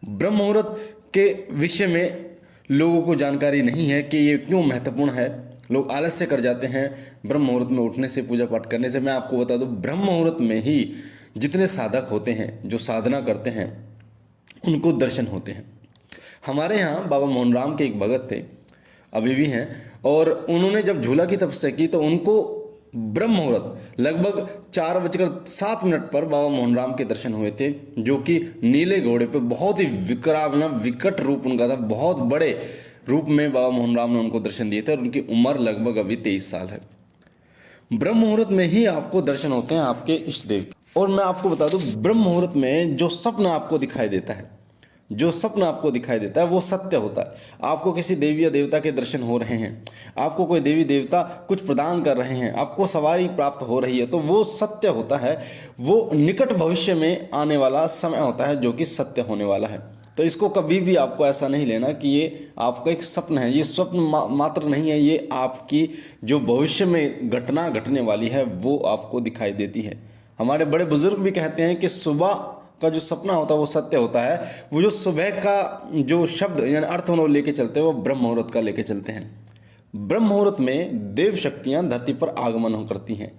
ब्रह्म मुहूर्त के विषय में लोगों को जानकारी नहीं है कि ये क्यों महत्वपूर्ण है। लोग आलस्य कर जाते हैं ब्रह्म मुहूर्त में उठने से, पूजा पाठ करने से। मैं आपको बता दूं, ब्रह्म मुहूर्त में ही जितने साधक होते हैं, जो साधना करते हैं, उनको दर्शन होते हैं। हमारे यहाँ बाबा मोहन राम के एक भगत थे, अभी भी हैं, और उन्होंने जब झूला की तपस्या की तो उनको ब्रह्म मुहूर्त लगभग 4:07 पर बाबा मोहन राम के दर्शन हुए थे, जो कि नीले घोड़े पे बहुत ही विकट रूप उनका था। बहुत बड़े रूप में बाबा मोहन राम ने उनको दर्शन दिए थे और उनकी उम्र लगभग अभी 23 साल है। ब्रह्म मुहूर्त में ही आपको दर्शन होते हैं आपके इष्ट देव के। और मैं आपको बता दूं, ब्रह्म मुहूर्त में जो सपना आपको दिखाई देता है, वो सत्य होता है। आपको किसी देवी या देवता के दर्शन हो रहे हैं, आपको कोई देवी देवता कुछ प्रदान कर रहे हैं, आपको सवारी प्राप्त हो रही है, तो वो सत्य होता है। वो निकट भविष्य में आने वाला समय होता है जो कि सत्य होने वाला है। तो इसको कभी भी आपको ऐसा नहीं लेना कि ये आपका एक स्वप्न है। ये स्वप्न मात्र नहीं है, ये आपकी जो भविष्य में घटना घटने वाली है वो आपको दिखाई देती है। हमारे बड़े बुजुर्ग भी कहते हैं कि सुबह का जो सपना होता है वो सत्य होता है। वो जो सुबह का जो शब्द यानी अर्थ वो लेके चलते हैं, वो ब्रह्म मुहूर्त का लेके चलते हैं। ब्रह्म मुहूर्त में देव शक्तियाँ धरती पर आगमन करती हैं।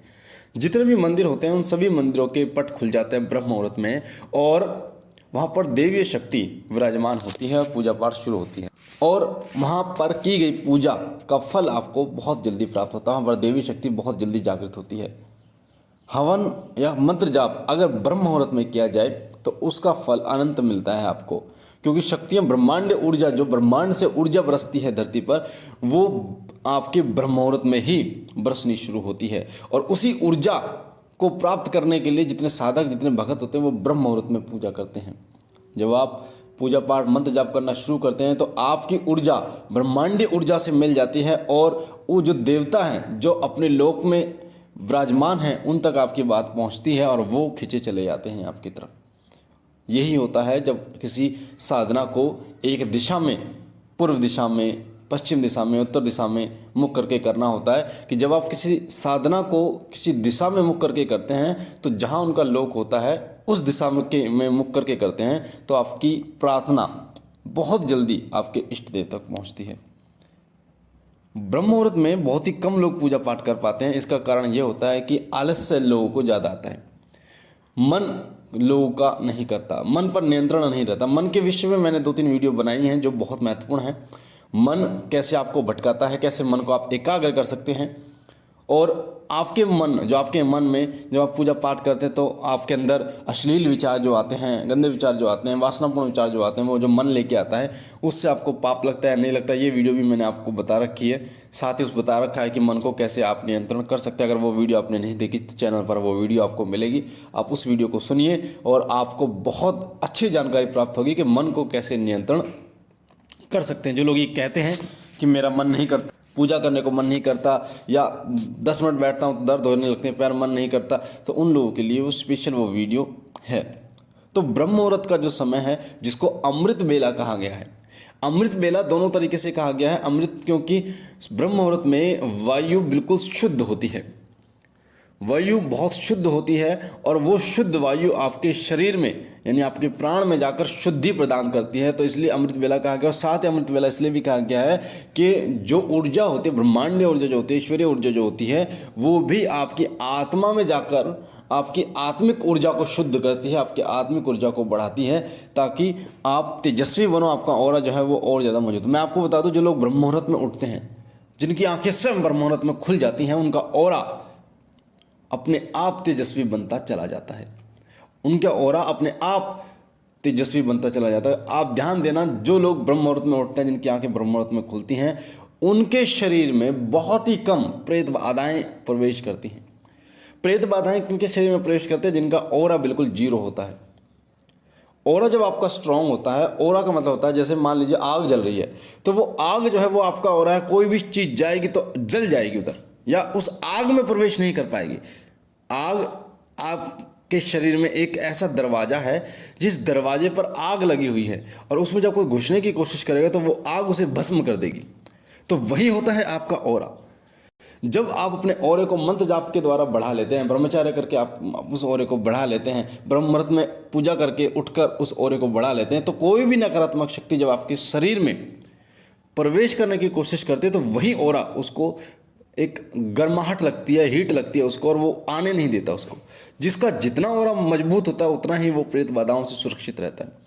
जितने भी मंदिर होते हैं उन सभी मंदिरों के पट खुल जाते हैं ब्रह्म मुहूर्त में, और वहाँ पर देवीय शक्ति विराजमान होती है और पूजा पाठ शुरू होती है। और वहाँ पर की गई पूजा का फल आपको बहुत जल्दी प्राप्त होता है। वहाँ पर देवी शक्ति बहुत जल्दी जागृत होती है। हवन या मंत्र जाप अगर ब्रह्म मुहूर्त में किया जाए तो उसका फल अनंत मिलता है आपको, क्योंकि शक्तियाँ ब्रह्मांड ऊर्जा, जो ब्रह्मांड से ऊर्जा बरसती है धरती पर, वो आपके ब्रह्म मुहूर्त में ही बरसनी शुरू होती है। और उसी ऊर्जा को प्राप्त करने के लिए जितने साधक, जितने भगत होते हैं, वो ब्रह्म मुहूर्त में पूजा करते हैं। जब आप पूजा पाठ मंत्र जाप करना शुरू करते हैं तो आपकी ऊर्जा ब्रह्मांडीय ऊर्जा से मिल जाती है, और वो जो देवता हैं जो अपने लोक में विराजमान हैं उन तक आपकी बात पहुंचती है और वो खिंचे चले जाते हैं आपकी तरफ। यही होता है जब किसी साधना को एक दिशा में, पूर्व दिशा में, पश्चिम दिशा में, उत्तर दिशा में मुख करके करना होता है। कि जब आप किसी साधना को किसी दिशा में मुख करके करते हैं तो जहाँ उनका लोक होता है उस दिशा में मुख करके करते हैं, तो आपकी प्रार्थना बहुत जल्दी आपके इष्ट देव तक पहुँचती है। ब्रह्म मुहूर्त में बहुत ही कम लोग पूजा पाठ कर पाते हैं। इसका कारण ये होता है कि आलस्य लोगों को ज़्यादा आता है, मन लोगों का नहीं करता, मन पर नियंत्रण नहीं रहता। मन के विषय में मैंने 2-3 वीडियो बनाई हैं जो बहुत महत्वपूर्ण है। मन कैसे आपको भटकाता है, कैसे मन को आप एकाग्र कर सकते हैं, और आपके मन, जो आपके मन में जब आप पूजा पाठ करते हैं तो आपके अंदर अश्लील विचार जो आते हैं, गंदे विचार जो आते हैं, वासनापूर्ण विचार जो आते हैं, वो जो मन लेके आता है उससे आपको पाप लगता है नहीं लगता, ये वीडियो भी मैंने आपको बता रखी है। साथ ही उस बता रखा है कि मन को कैसे आप नियंत्रण कर सकते हैं। अगर वो वीडियो आपने नहीं देखी तो चैनल पर वो वीडियो आपको मिलेगी, आप उस वीडियो को सुनिए और आपको बहुत अच्छी जानकारी प्राप्त होगी कि मन को कैसे नियंत्रण कर सकते हैं। जो लोग ये कहते हैं कि मेरा मन नहीं करता, पूजा करने को मन नहीं करता, या 10 मिनट बैठता हूँ दर्द होने लगते हैं, पैर मन नहीं करता, तो उन लोगों के लिए वो स्पेशल वो वीडियो है। तो ब्रह्म मुहूर्त का जो समय है जिसको अमृत बेला कहा गया है, अमृत बेला दोनों तरीके से कहा गया है। अमृत क्योंकि ब्रह्म मुहूर्त में वायु बिल्कुल शुद्ध होती है, वायु बहुत शुद्ध होती है, और वो शुद्ध वायु आपके शरीर में यानी आपके प्राण में जाकर शुद्धि प्रदान करती है। तो इसलिए अमृत बेला कहा गया। और साथ ही अमृत बेला इसलिए भी कहा गया है कि जो ऊर्जा होती है, ब्रह्मांडीय ऊर्जा जो होती है, ईश्वरीय ऊर्जा जो होती है, वो भी आपकी आत्मा में जाकर आपकी आत्मिक ऊर्जा को शुद्ध करती है, आपकी आत्मिक ऊर्जा को बढ़ाती है, ताकि आप तेजस्वी बनो, आपका ऑरा जो है वो और ज़्यादा मौजूद। मैं आपको बता दूं, जो लोग ब्रह्म मुहूर्त में उठते हैं, जिनकी आंखें स्वयं ब्रह्म मुहूर्त में खुल जाती हैं, उनका ऑरा अपने आप तेजस्वी बनता चला जाता है। उनका ऑरा अपने आप तेजस्वी बनता चला जाता है। आप ध्यान देना, जो लोग ब्रह्म मुहूर्त में उठते हैं, जिनकी आंखें ब्रह्म मुहूर्त में खुलती हैं, उनके शरीर में बहुत ही कम प्रेत बाधाएं प्रवेश करती हैं। प्रेत बाधाएं किनके शरीर में प्रवेश करते हैं? जिनका ऑरा बिल्कुल जीरो होता है। ऑरा जब आपका स्ट्रांग होता है, ऑरा का मतलब होता है जैसे मान लीजिए आग जल रही है, तो वो आग जो है वो आपका ऑरा है, कोई भी चीज़ जाएगी तो जल जाएगी उधर, या उस आग में प्रवेश नहीं कर पाएगी। आग आपके शरीर में एक ऐसा दरवाज़ा है जिस दरवाजे पर आग लगी हुई है, और उसमें जब कोई घुसने की कोशिश करेगा तो वो आग उसे भस्म कर देगी। तो वही होता है आपका ऑरा। जब आप अपने ऑरे को मंत्र जाप के द्वारा बढ़ा लेते हैं, ब्रह्मचार्य करके आप उस ऑरे को बढ़ा लेते हैं, ब्रह्म मुहूर्त में पूजा करके उठकर उस ऑरे को बढ़ा लेते हैं, तो कोई भी नकारात्मक शक्ति जब आपके शरीर में प्रवेश करने की कोशिश करती है तो वही ऑरा उसको एक गर्माहट लगती है, हीट लगती है उसको, और वो आने नहीं देता उसको। जिसका जितना ऑरा मजबूत होता है उतना ही वो प्रेत बाधाओं से सुरक्षित रहता है।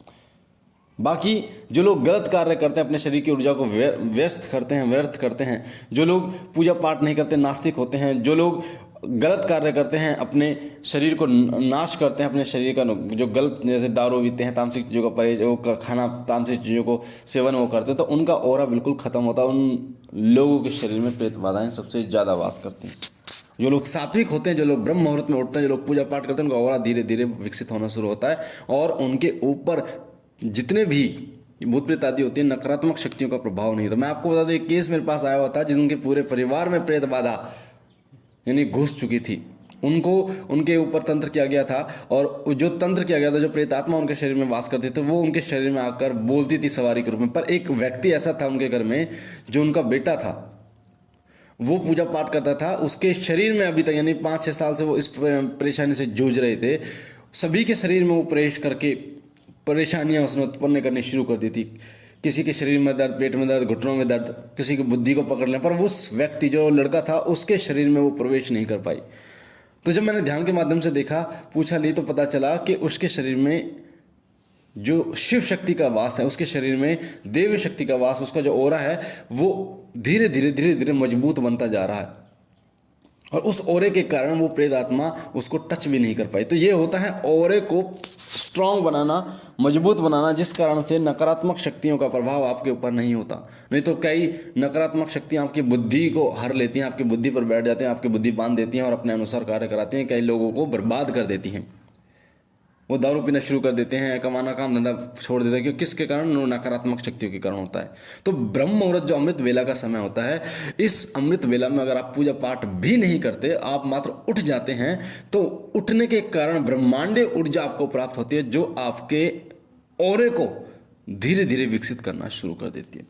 बाकी जो लोग गलत कार्य करते हैं, अपने शरीर की ऊर्जा को व्यस्त करते हैं, व्यर्थ करते हैं, जो लोग पूजा पाठ नहीं करते, नास्तिक होते हैं, जो लोग गलत कार्य करते हैं, अपने शरीर को नाश करते हैं, अपने शरीर का जो गलत, जैसे दारू पीते हैं, तामसिक चीज़ों का परहेज, वो खाना, तामसिक चीज़ों को सेवन वो करते हैं, तो उनका ऑरा बिल्कुल ख़त्म होता है। उन लोगों के शरीर में प्रेत बाधाएँ सबसे ज़्यादा वास करती हैं। जो लोग सात्विक होते हैं, जो लोग ब्रह्म मुहूर्त में उठते हैं, जो लोग पूजा पाठ करते हैं, उनका ऑरा धीरे धीरे विकसित होना शुरू होता है, और उनके ऊपर जितने भी भूत प्रेत आदि होती है, नकारात्मक शक्तियों का प्रभाव नहीं। तो मैं आपको बता दूं, एक केस मेरे पास आया हुआ था जिनके पूरे परिवार में प्रेत बाधा यानी घुस चुकी थी। उनको उनके ऊपर तंत्र किया गया था, और जो तंत्र किया गया था, जो प्रेत आत्मा उनके शरीर में वास करती थी, वो उनके शरीर में आकर बोलती थी सवारी के रूप में। पर एक व्यक्ति ऐसा था उनके घर में, जो उनका बेटा था, वो पूजा पाठ करता था, उसके शरीर में अभी तक यानी 5-6 साल से वो इस परेशानी से जूझ रहे थे। सभी के शरीर में वो प्रवेश करके परेशानियां उसने उत्पन्न करनी शुरू कर दी थी। किसी के शरीर में दर्द, पेट में दर्द, घुटनों में दर्द, किसी की बुद्धि को पकड़ लें, पर उस व्यक्ति जो लड़का था उसके शरीर में वो प्रवेश नहीं कर पाई। तो जब मैंने ध्यान के माध्यम से देखा, पूछा ली, तो पता चला कि उसके शरीर में जो शिव शक्ति का वास है, उसके शरीर में देव शक्ति का वास, उसका जो ऑरा है वो धीरे धीरे मजबूत बनता जा रहा है, और उस ऑरे के कारण वो प्रेत आत्मा उसको टच भी नहीं कर पाई। तो ये होता है ऑरे को स्ट्रांग बनाना, मजबूत बनाना, जिस कारण से नकारात्मक शक्तियों का प्रभाव आपके ऊपर नहीं होता। नहीं तो कई नकारात्मक शक्तियां आपकी बुद्धि को हर लेती हैं, आपकी बुद्धि पर बैठ जाते हैं, आपकी बुद्धि बांध देती हैं और अपने अनुसार कार्य कराती हैं, कई लोगों को बर्बाद कर देती हैं। वो दारू पीना शुरू कर देते हैं, कमाना काम धंधा छोड़ देते हैं, क्योंकि किसके कारण? नकारात्मक शक्तियों के कारण होता है। तो ब्रह्म मुहूर्त जो अमृत वेला का समय होता है, इस अमृत वेला में अगर आप पूजा पाठ भी नहीं करते, आप मात्र उठ जाते हैं, तो उठने के कारण ब्रह्मांडीय ऊर्जा आपको प्राप्त होती है, जो आपके ऑरे को धीरे धीरे विकसित करना शुरू कर देती है।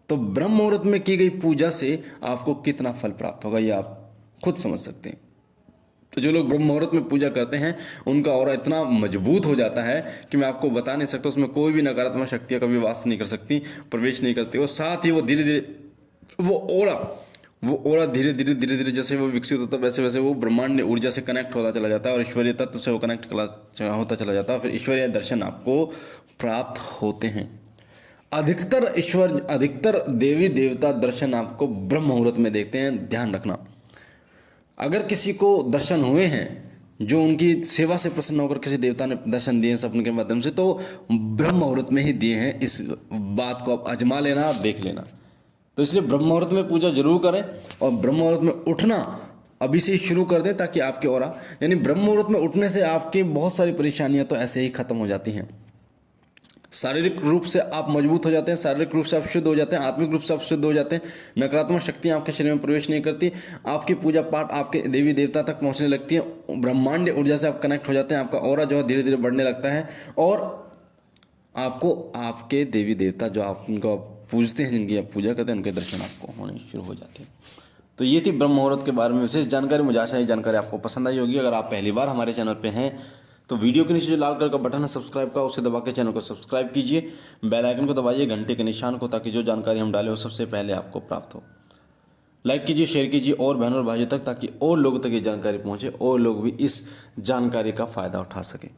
तो ब्रह्म मुहूर्त में की गई पूजा से आपको कितना फल प्राप्त होगा, ये आप खुद समझ सकते हैं। तो जो लोग ब्रह्म मुहूर्त में पूजा करते हैं, उनका ऑरा इतना मजबूत हो जाता है कि मैं आपको बता नहीं सकता। उसमें कोई भी नकारात्मक शक्तियाँ कभी वास नहीं कर सकती, प्रवेश नहीं करती। और साथ ही वो धीरे धीरे वो ऑरा धीरे धीरे जैसे वो विकसित होता है, वैसे वैसे वो ब्रह्मांड ऊर्जा से कनेक्ट होता चला जाता है, और ईश्वरीय तत्व से वो कनेक्ट होता चला जाता है। फिर ईश्वरीय दर्शन आपको प्राप्त होते हैं। अधिकतर देवी देवता दर्शन आपको ब्रह्म मुहूर्त में देखते हैं, ध्यान रखना। अगर किसी को दर्शन हुए हैं, जो उनकी सेवा से प्रसन्न होकर किसी देवता ने दर्शन दिए सपने के माध्यम से, तो ब्रह्म मुहूर्त में ही दिए हैं। इस बात को आप आजमा लेना, आप देख लेना। तो इसलिए ब्रह्म मुहूर्त में पूजा जरूर करें, और ब्रह्म मुहूर्त में उठना अभी से ही शुरू कर दें, ताकि आपके ऑरा यानी ब्रह्म मुहूर्त में उठने से आपकी बहुत सारी परेशानियां तो ऐसे ही खत्म हो जाती हैं। शारीरिक रूप से आप मजबूत हो जाते हैं, शारीरिक रूप से आप शुद्ध हो जाते हैं, आत्मिक रूप से आप शुद्ध हो जाते हैं, नकारात्मक शक्तियाँ आपके शरीर में प्रवेश नहीं करती, आपकी पूजा पाठ आपके देवी देवता तक पहुँचने लगती है, ब्रह्मांड ऊर्जा से आप कनेक्ट हो जाते हैं, आपका ऑरा जो है धीरे धीरे बढ़ने लगता है, और आपको आपके देवी देवता जो आप उनको पूजते हैं, जिनकी आप पूजा करते हैं, उनके दर्शन आपको होने शुरू हो जाते हैं। तो ये थी ब्रह्म मुहूर्त के बारे में विशेष जानकारी। मुझे आशा है जानकारी आपको पसंद आई होगी। अगर आप पहली बार हमारे चैनल पर हैं तो वीडियो के नीचे जो लाल कलर का बटन है सब्सक्राइब का, उसे दबा के चैनल को सब्सक्राइब कीजिए, बेल आइकन को दबाइए, घंटे के निशान को, ताकि जो जानकारी हम डालें वो सबसे पहले आपको प्राप्त हो। लाइक कीजिए, शेयर कीजिए और बहनों और भाइयों तक, ताकि और लोगों तक ये जानकारी पहुंचे और लोग भी इस जानकारी का फ़ायदा उठा सकें।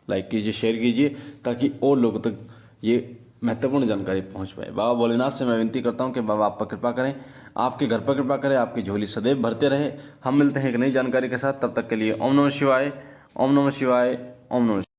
लाइक कीजिए, शेयर कीजिए, ताकि और लोगों तक ये महत्वपूर्ण जानकारी पहुंच पाए। बाबा भोलेनाथ से मैं विनती करता हूं कि बाबा आप पर कृपा करें, आपके घर पर कृपा करें, आपकी झोली सदैव भरते रहे। हम मिलते हैं एक नई जानकारी के साथ, तब तक के लिए ओम नमः शिवाय, ओम नमः शिवाय, ओम नमः।